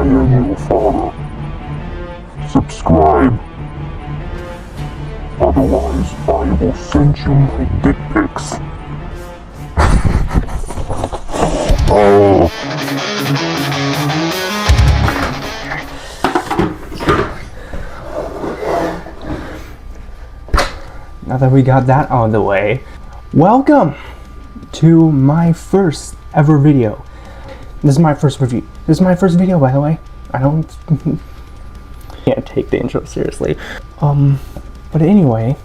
am your father. Subscribe. Otherwise, I will send you my dick pics. Oh. Now that we got that out of the way, welcome to my first ever video. This is my first review. This is my first video, by the way. I don't can't take the intro seriously. But anyway,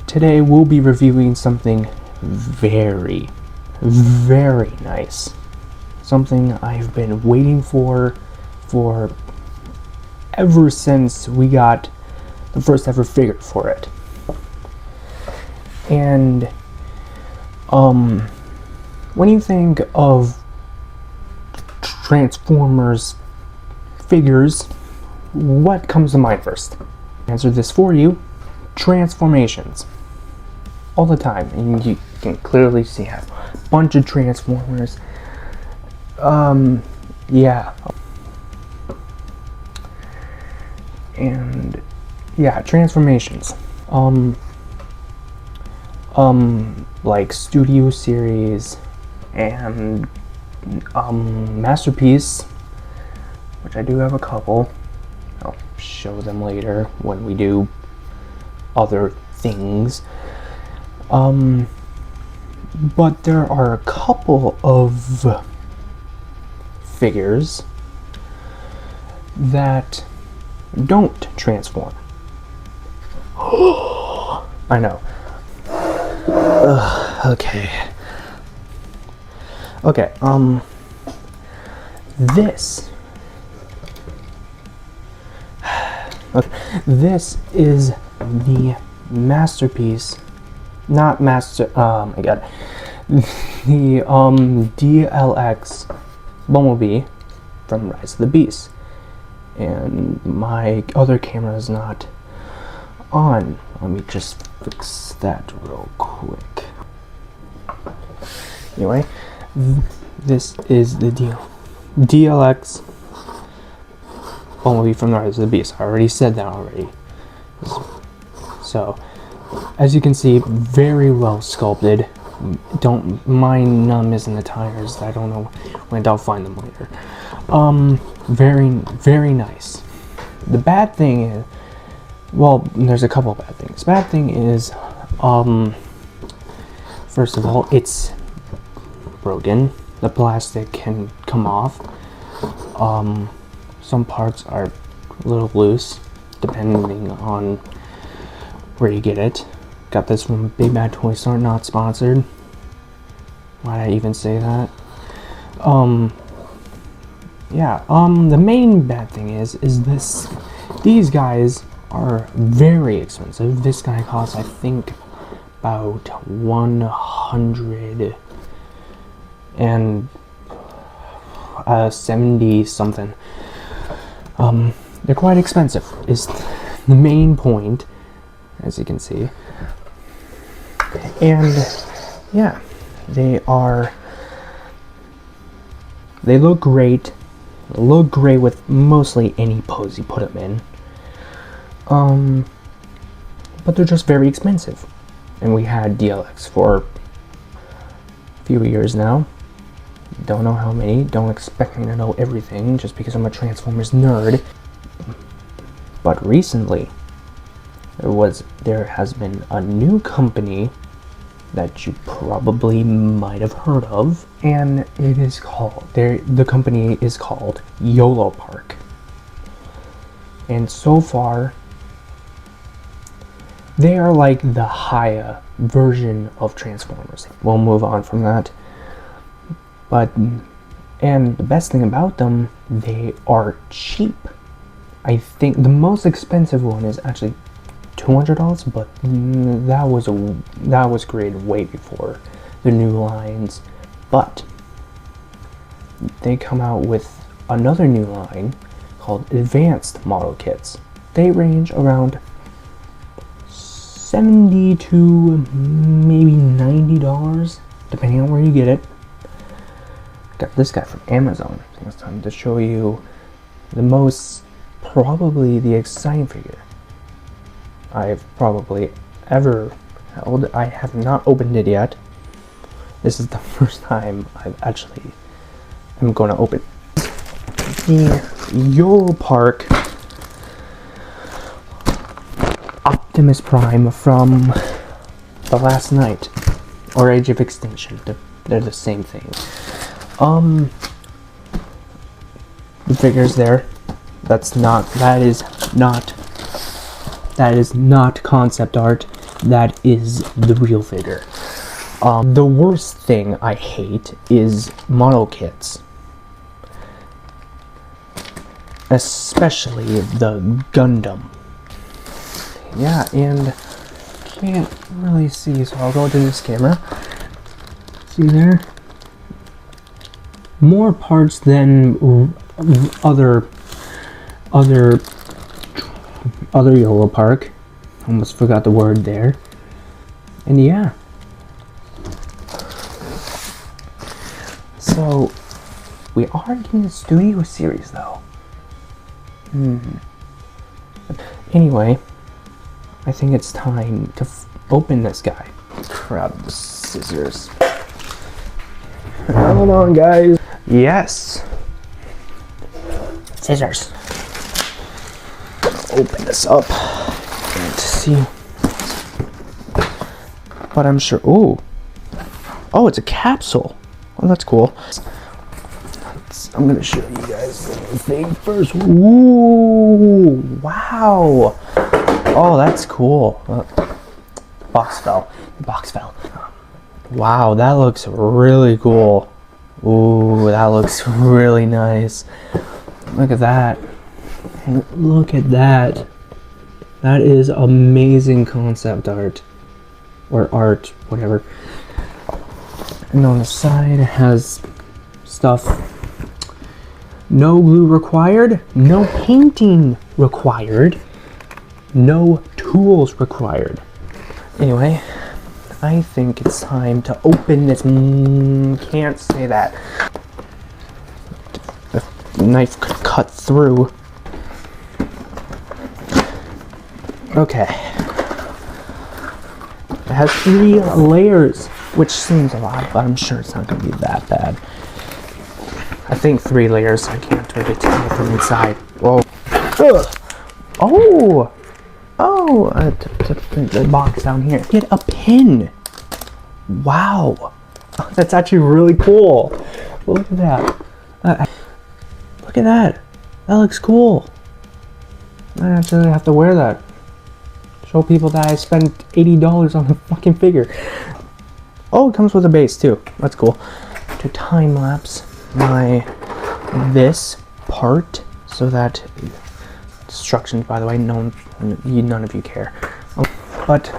today we'll be reviewing something very, very nice. Something I've been waiting for ever since we got the first ever figure for it. And when you think of Transformers figures, what comes to mind first? Answer this for you. Transformations. All the time. And you can clearly see a bunch of Transformers. Yeah. And yeah, transformations. Like Studio Series and Masterpiece, which I do have a couple. I'll show them later when we do other things. But there are a couple of figures that don't transform. I know. Okay. Okay, this. Okay, this is the Masterpiece. Not Master. Oh my god. The DLX Bumblebee from Rise of the Beast. And my other camera is not on. Let me just fix that real quick. Anyway, this is the DLX Bumblebee from the Rise of the Beast. I already said that already. So, as you can see, very well sculpted. Don't mind missing the tires. I don't know when I'll find them later. Very, very nice. The bad thing is, well, there's a couple of bad things. Bad thing is, first of all, it's broken. The plastic can come off. Some parts are a little loose, depending on where you get it. Got this from Big Bad Toy Store, not sponsored. Why'd I even say that? Yeah, the main bad thing is these guys are very expensive. This guy costs, I think, about 170 something. They're quite expensive, is the main point, as you can see. And yeah, they look great. They look great with mostly any pose you put them in. But they're just very expensive. And we had DLX for a few years now. Don't know how many. Don't expect me to know everything just because I'm a Transformers nerd. But recently, there has been a new company that you probably might have heard of, and it is called, the company is called Yolopark. And so far, they are like the higher version of Transformers. We'll move on from that. And the best thing about them, they are cheap. I think the most expensive one is actually $200, but that was created way before the new lines. But they come out with another new line called advanced model kits. They range around $70 to maybe $90, depending on where you get it. Got this guy from Amazon. I think it's time to show you the most, probably the exciting figure I've probably ever held. I have not opened it yet. This is the first time I'm going to open the Yolopark Optimus Prime from The Last Night or Age of Extinction. They're the same thing. The figure's there. That is not concept art. That is the real figure. The worst thing I hate is model kits. Especially the Gundam. Yeah, and can't really see, so I'll go to this camera. See there? More parts than other Yolopark. Almost forgot the word there. And yeah. So we are getting the studio series though. Anyway, I think it's time to open this guy. Grab the scissors. Hold on, guys. Yes. Scissors. Open this up. Can't see. But I'm sure. Oh, it's a capsule. Oh, that's cool. I'm gonna show you guys the thing first. Ooh, wow. Oh, that's cool. Box fell. Wow, that looks really cool. Ooh, that looks really nice. Look at that. Look at that. That is amazing concept art. Or art, whatever. And on the side it has stuff. No glue required. No painting required. No tools required. Anyway, I think it's time to open this. Can't say that. The knife could cut through. Okay. It has 3 layers, which seems a lot, but I'm sure it's not going to be that bad. I think 3 layers. I can't really tell from inside. Whoa. Ugh. Oh! Oh! The box down here. Get a pin! Wow! That's actually really cool. Look at that. Look at that. That looks cool. I actually have to wear that. Show people that I spent $80 on a fucking figure. Oh, it comes with a base too. That's cool. To time lapse this part so that instructions, by the way, none of you care. But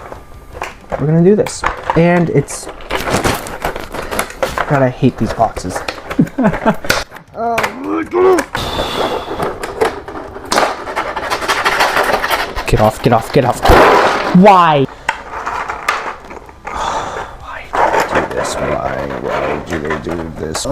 we're gonna do this, and it's God, I hate these boxes. Get off, get off, get off. Why? Why do they do this? Why do they do this?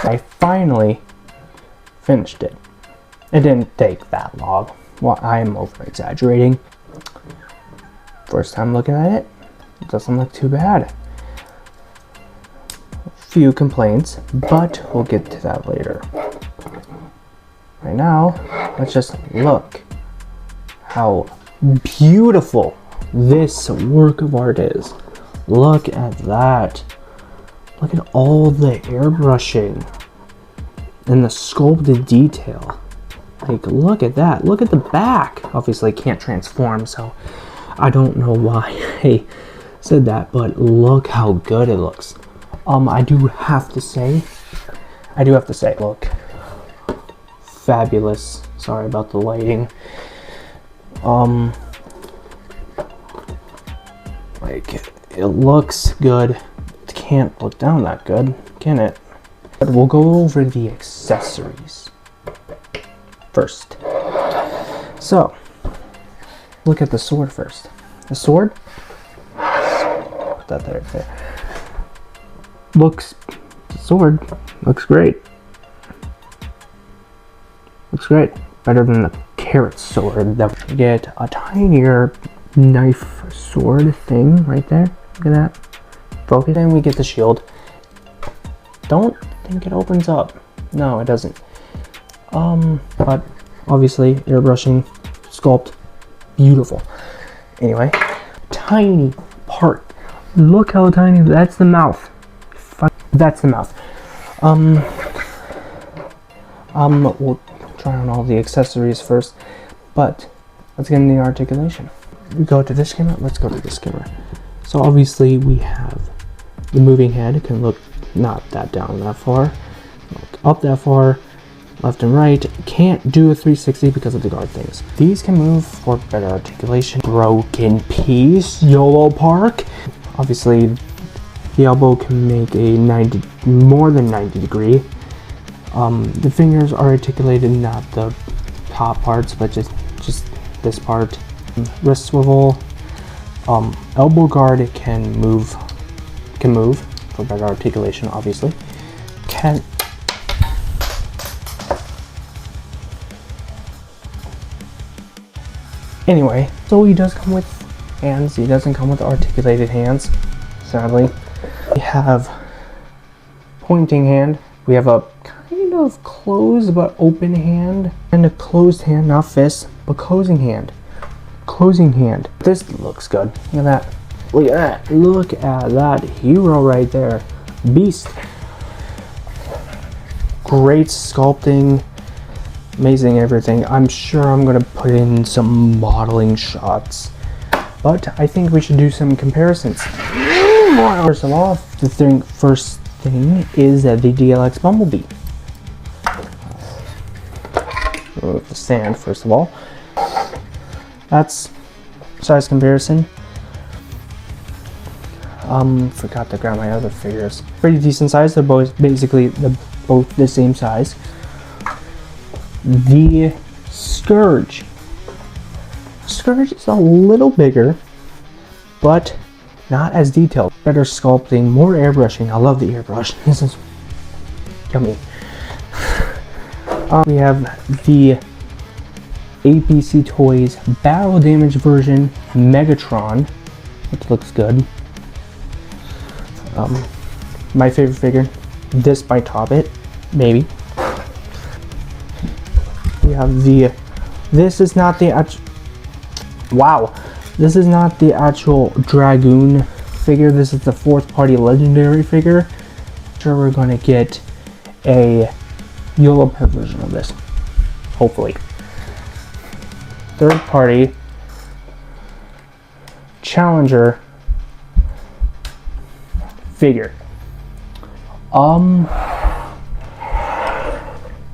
I finally finished it. It didn't take that long. Well, I'm over exaggerating. First time looking at it, it doesn't look too bad. Few complaints, but we'll get to that later. Right now, let's just look how beautiful this work of art is. Look at that. Look at all the airbrushing and the sculpted detail. Like, look at that. Look at the back. Obviously, it can't transform, so I don't know why. Hey, said that, but look how good it looks. I do have to say, look, fabulous. Sorry about the lighting. Like, it looks good. It can't look down that good, can it? But we'll go over the accessories first. So, look at the sword first. The sword, put that there. The sword looks great. Looks great. Better than the carrot sword that we get. A tinier knife sword thing right there. Look at that. Focus. Then we get the shield. Don't think it opens up. No, it doesn't. But obviously airbrushing, sculpt, beautiful. Anyway, tiny part. Look how tiny. That's the mouth. That's the mouth. We'll try on all the accessories first, but let's get into the articulation. We go to this camera. Let's go to this camera. So obviously we have the moving head. It can look not that down that far, look up that far, left and right. Can't do a 360 because of the guard things. These can move for better articulation. Broken piece, Yolopark. Obviously, the elbow can make a more than 90 degree. The fingers are articulated, not the top parts, but just this part. Wrist swivel. Elbow guard, it can move for better articulation, obviously. Anyway, so he does come with hands. He doesn't come with articulated hands, sadly. We have pointing hand. We have a kind of closed but open hand, and a closed hand, not fist, but closing hand. Closing hand. This looks good. Look at that. Look at that. Look at that hero right there. Beast. Great sculpting. Amazing everything. I'm sure I'm going to put in some modeling shots, but I think we should do some comparisons. First of all, the first thing is the DLX Bumblebee. Remove the sand first of all. That's size comparison. Forgot to grab my other figures. Pretty decent size. They're both basically both the same size. The Scourge. Scourge is a little bigger, but not as detailed. Better sculpting, more airbrushing. I love the airbrush. This is yummy. We have the ABC Toys Battle Damage version Megatron, which looks good. My favorite figure. This might top it, maybe. We have this is not the actual Dragoon figure. This is the fourth party legendary figure. Sure, we're gonna get a Yolopark version of this, hopefully. Third party Challenger figure.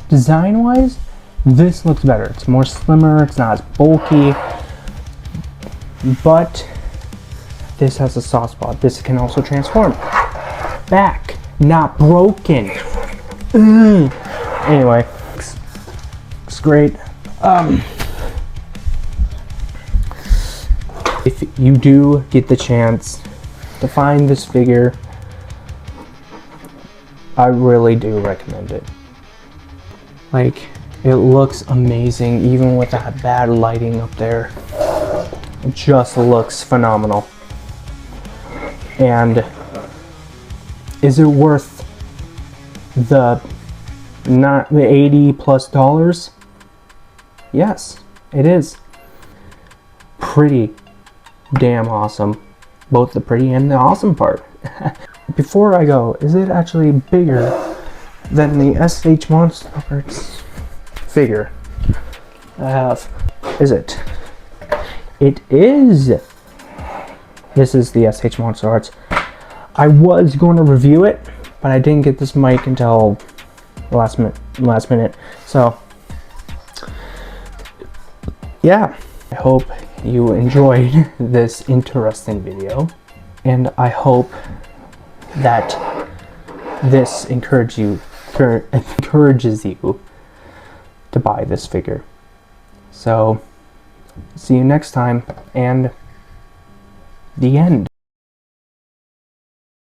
Design wise, this looks better. It's more slimmer, it's not as bulky, but this has a soft spot. This can also transform. Back, not broken. Anyway, it's great. If you do get the chance to find this figure, I really do recommend it. Like, it looks amazing, even with that bad lighting up there. It just looks phenomenal. And is it worth the $80+ ? Yes, it is. Pretty damn awesome. Both the pretty and the awesome part. Before I go, is it actually bigger than the SH Monsters figure I have? Is it? It is. This is the SH Monster Arts. I was going to review it, but I didn't get this mic until last minute. So yeah, I hope you enjoyed this interesting video, and I hope that this encourages you to buy this figure. So see you next time, and the end.